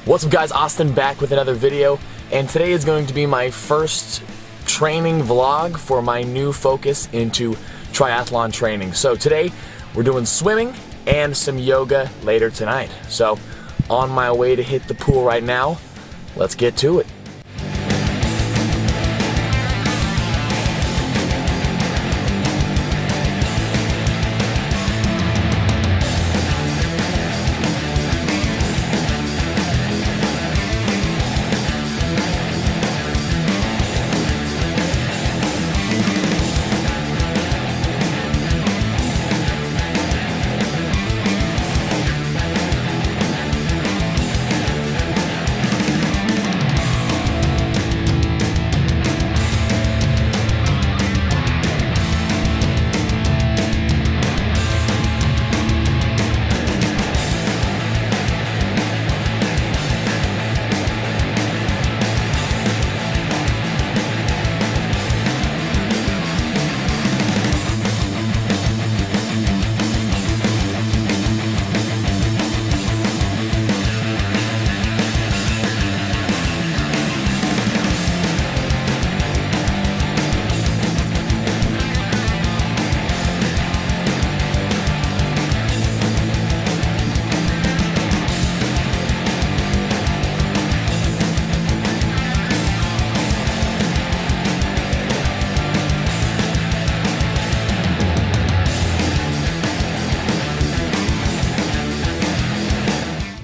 What's up guys, Austin back with another video, and today is going to be my first training vlog for my new focus into triathlon training. So today we're doing swimming and some yoga later tonight. So on my way to hit the pool right now, let's get to it.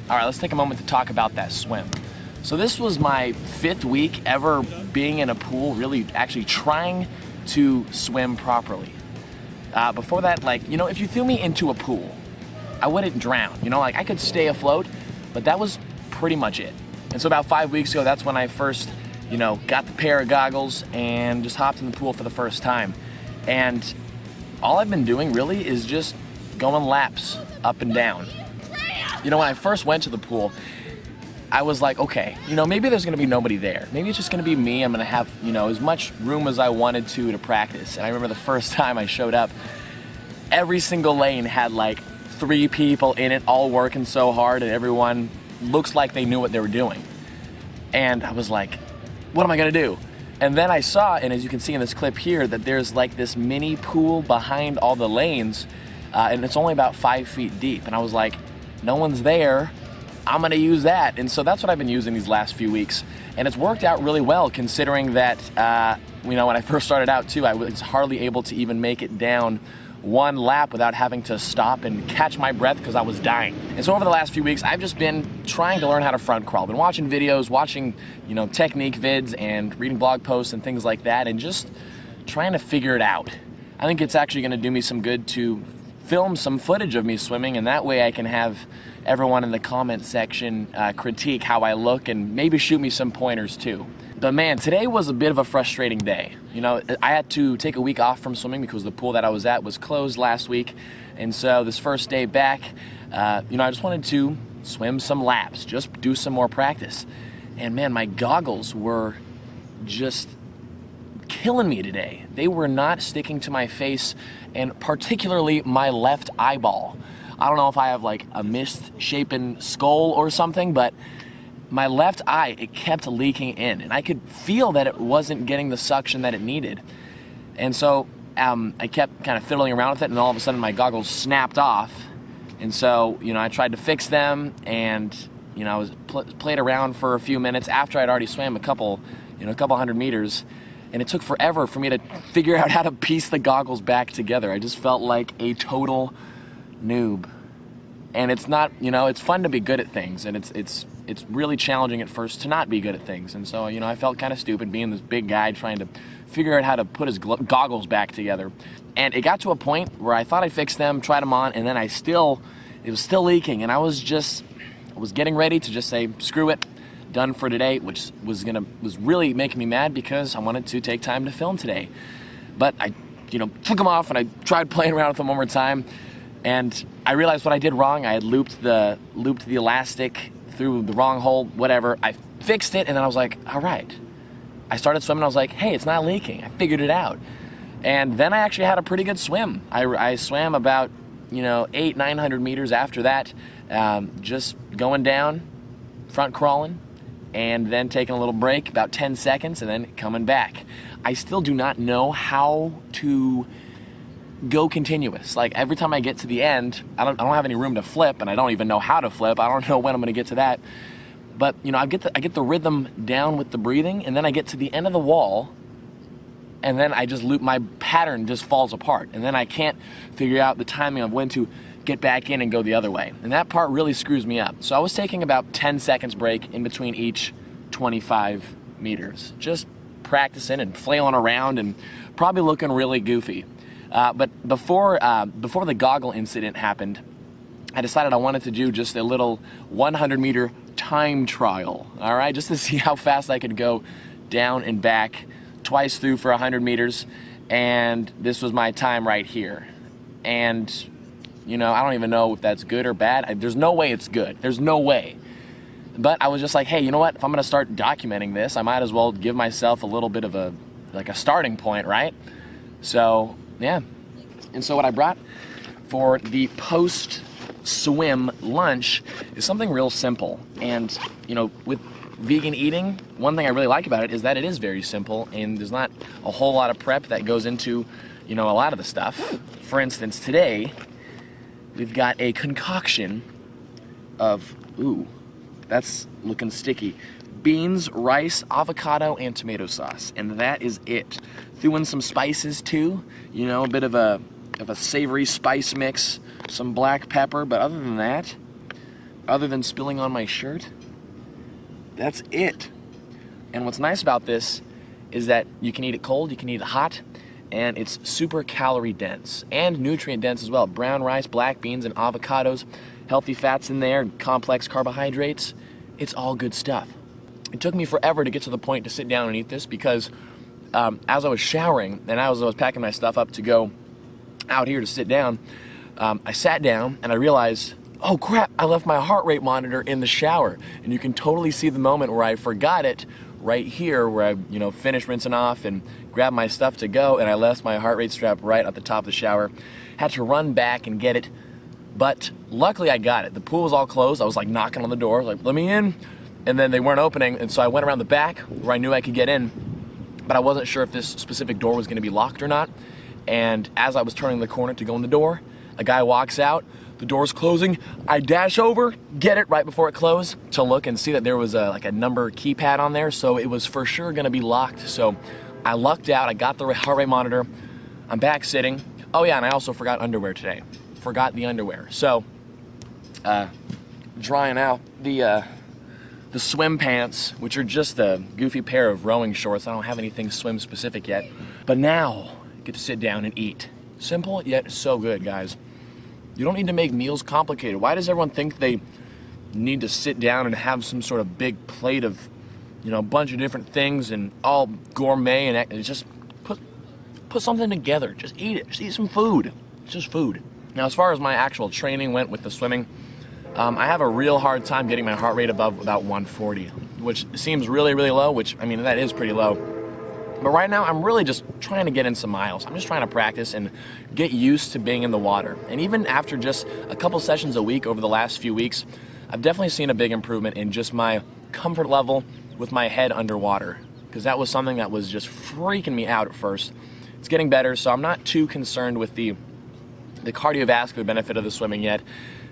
All right, let's take a moment to talk about that swim. So this was my 5th week ever being in a pool, really actually trying to swim properly. Before that, if you threw me into a pool, I wouldn't drown. I could stay afloat, but that was pretty much it. And so about 5 weeks ago, that's when I first, got the pair of goggles and just hopped in the pool for the first time. And all I've been doing really is just going laps up and down. When I first went to the pool, I was like, okay, maybe there's gonna be nobody there. Maybe it's just gonna be me. I'm gonna have, as much room as I wanted to practice. And I remember the first time I showed up, every single lane had like 3 people in it, all working so hard, and everyone looks like they knew what they were doing. And I was like, what am I gonna do? And then I saw, and as you can see in this clip here, that there's like this mini pool behind all the lanes, and it's only about 5 feet deep. And I was like, no one's there, I'm gonna use that. And so that's what I've been using these last few weeks. And it's worked out really well, considering that, when I first started out too, I was hardly able to even make it down one lap without having to stop and catch my breath because I was dying. And so over the last few weeks, I've just been trying to learn how to front crawl. I've been watching videos, watching, technique vids and reading blog posts and things like that, and just trying to figure it out. I think it's actually gonna do me some good to film some footage of me swimming, and that way I can have everyone in the comment section critique how I look and maybe shoot me some pointers too. But man, today was a bit of a frustrating day. I had to take a week off from swimming because the pool that I was at was closed last week. And so this first day back, I just wanted to swim some laps, just do some more practice. And man, my goggles were just killing me today. They were not sticking to my face, and particularly my left eyeball. I don't know if I have like a misshapen skull or something, but my left eye, it kept leaking in, and I could feel that it wasn't getting the suction that it needed. And so I kept kind of fiddling around with it, and all of a sudden my goggles snapped off. And so, I tried to fix them, and I was played around for a few minutes after I'd already swam a couple hundred meters. And it took forever for me to figure out how to piece the goggles back together. I just felt like a total noob. And it's not, it's fun to be good at things, and it's really challenging at first to not be good at things. And so, I felt kind of stupid being this big guy trying to figure out how to put his goggles back together. And it got to a point where I thought I fixed them, tried them on, and then it was still leaking. And I was getting ready to just say, screw it, done for today, which was really making me mad because I wanted to take time to film today. But I, took them off, and I tried playing around with them one more time, and I realized what I did wrong. I had looped the elastic through the wrong hole, whatever. I fixed it, and then I was like, all right. I started swimming, I was like, hey, it's not leaking. I figured it out. And then I actually had a pretty good swim. I swam about, 800-900 meters after that, just going down, front crawling, and then taking a little break, about 10 seconds, and then coming back. I still do not know how to go continuous. Like every time I get to the end, I don't have any room to flip, and I don't even know how to flip. I don't know when I'm gonna get to that. But you know, I get the rhythm down with the breathing, and then I get to the end of the wall, and then I just loop, my pattern just falls apart, and then I can't figure out the timing of when to get back in and go the other way. And that part really screws me up. So I was taking about 10 seconds break in between each 25 meters, just practicing and flailing around and probably looking really goofy. But before the goggle incident happened, I decided I wanted to do just a little 100-meter time trial, all right, just to see how fast I could go down and back twice through for 100 meters, and this was my time right here. And you know, I don't even know if that's good or bad. There's no way it's good. There's no way. But I was just like, hey, you know what? If I'm gonna start documenting this, I might as well give myself a little bit of a starting point, right? So yeah. And so what I brought for the post-swim lunch is something real simple. And you know, with vegan eating, one thing I really like about it is that it is very simple, and there's not a whole lot of prep that goes into, you know, a lot of the stuff. For instance, today we've got a concoction of, ooh, that's looking sticky, beans, rice, avocado, and tomato sauce, and that is it. Threw in some spices too, you know, a bit of a savory spice mix, some black pepper, but other than that, other than spilling on my shirt, that's it. And what's nice about this is that you can eat it cold, you can eat it hot, and it's super calorie dense and nutrient dense as well. Brown rice, black beans, and avocados, healthy fats in there, and complex carbohydrates. It's all good stuff. It took me forever to get to the point to sit down and eat this because as I was showering and as I was packing my stuff up to go out here to sit down, I sat down and I realized, oh crap, I left my heart rate monitor in the shower. And you can totally see the moment where I forgot it right here, where I, you know, finished rinsing off and grabbed my stuff to go, and I left my heart rate strap right at the top of the shower. Had to run back and get it, but luckily I got it. The pool was all closed. I was like knocking on the door, like, let me in. And then they weren't opening, and so I went around the back where I knew I could get in, but I wasn't sure if this specific door was gonna be locked or not. And as I was turning the corner to go in the door, a guy walks out, the door's closing, I dash over, get it right before it closed to look and see that there was like a number keypad on there, so it was for sure gonna be locked. So I lucked out, I got the heart rate monitor, I'm back sitting. Oh yeah, and I also forgot underwear today. Forgot the underwear. So, drying out the swim pants, which are just a goofy pair of rowing shorts. I don't have anything swim specific yet. But now, get to sit down and eat. Simple, yet so good, guys. You don't need to make meals complicated. Why does everyone think they need to sit down and have some sort of big plate of, you know, a bunch of different things and all gourmet, and it's just put something together. Just eat it. Just eat some food. It's just food. Now, as far as my actual training went with the swimming, I have a real hard time getting my heart rate above about 140, which seems really, really low, which, I mean, that is pretty low. But right now, I'm really just trying to get in some miles. I'm just trying to practice and get used to being in the water. And even after just a couple sessions a week over the last few weeks, I've definitely seen a big improvement in just my comfort level with my head underwater, because that was something that was just freaking me out at first. It's getting better, so I'm not too concerned with the cardiovascular benefit of the swimming yet,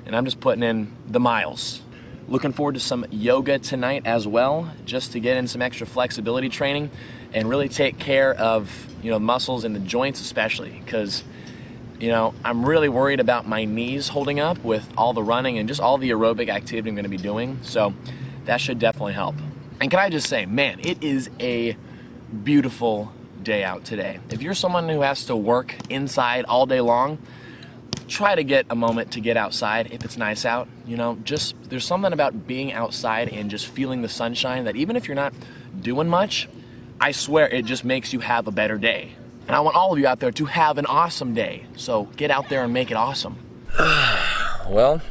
and I'm just putting in the miles. Looking forward to some yoga tonight as well, just to get in some extra flexibility training and really take care of, you know, muscles in the joints especially, because, you know, I'm really worried about my knees holding up with all the running and just all the aerobic activity I'm going to be doing. So that should definitely help. And can I just say, man, it is a beautiful day out today. If you're someone who has to work inside all day long, try to get a moment to get outside if it's nice out. You know, just there's something about being outside and just feeling the sunshine that even if you're not doing much, I swear it just makes you have a better day. And I want all of you out there to have an awesome day. So get out there and make it awesome. Well,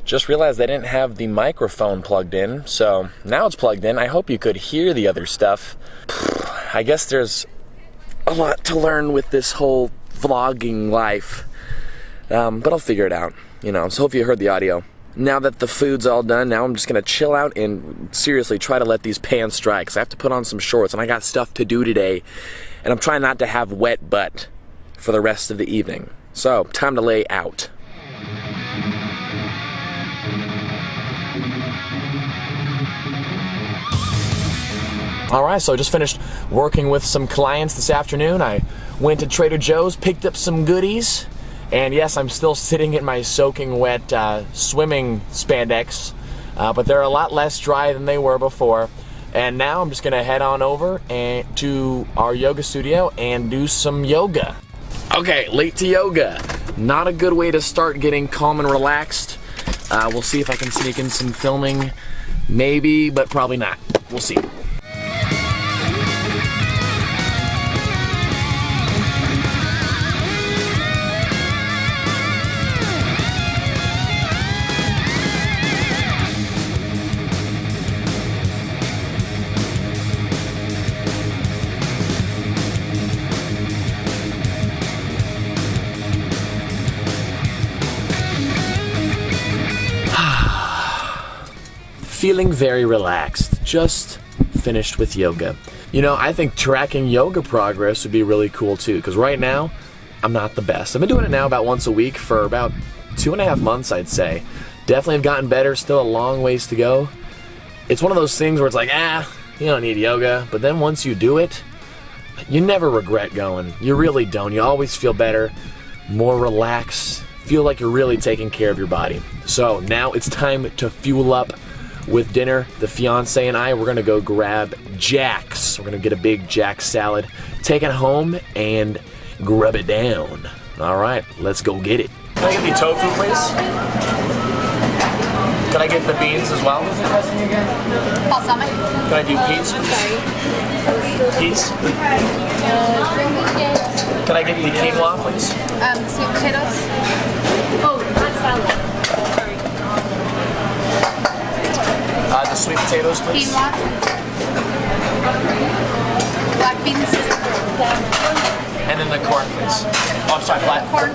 just realized I didn't have the microphone plugged in, so now it's plugged in. I hope you could hear the other stuff. I guess there's a lot to learn with this whole vlogging life. But I'll figure it out, you know, so hopefully you heard the audio. now that the food's all done, now I'm just gonna chill out and seriously try to let these pants dry, because I have to put on some shorts and I got stuff to do today, and I'm trying not to have wet butt for the rest of the evening. So, time to lay out. Alright, so I just finished working with some clients this afternoon. I went to Trader Joe's, picked up some goodies, and yes, I'm still sitting in my soaking wet swimming spandex, but they're a lot less dry than they were before. And now I'm just gonna head on over to our yoga studio and do some yoga. Okay, late to yoga. Not a good way to start getting calm and relaxed. We'll see if I can sneak in some filming, maybe, but probably not. We'll see. Feeling very relaxed. Just finished with yoga. You know, I think tracking yoga progress would be really cool too, because right now, I'm not the best. I've been doing it now about once a week for about 2.5 months, I'd say. Definitely have gotten better, still a long ways to go. It's one of those things where it's like, you don't need yoga, but then once you do it, you never regret going. You really don't. You always feel better, more relaxed, feel like you're really taking care of your body. So now it's time to fuel up with dinner. The fiance and I, we're gonna go grab Jack's. We're gonna get a big Jack's salad, take it home, and grub it down. All right, let's go get it. Can I get the tofu, please? Can I get the beans as well? Balsamic. Can I do peas, please? Peas? Can I get the quinoa, please? Sweet potatoes. Oh, not salad. The sweet potatoes, please. Quinoa. Black beans. And then the corn, please. Oh, I'm sorry,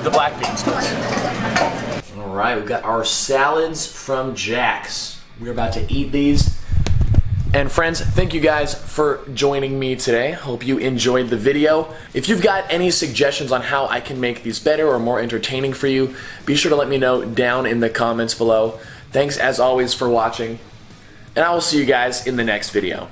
the black beans, please. All right, we've got our salads from Jack's. We're about to eat these. And friends, thank you guys for joining me today. Hope you enjoyed the video. If you've got any suggestions on how I can make these better or more entertaining for you, be sure to let me know down in the comments below. Thanks as always for watching, and I will see you guys in the next video.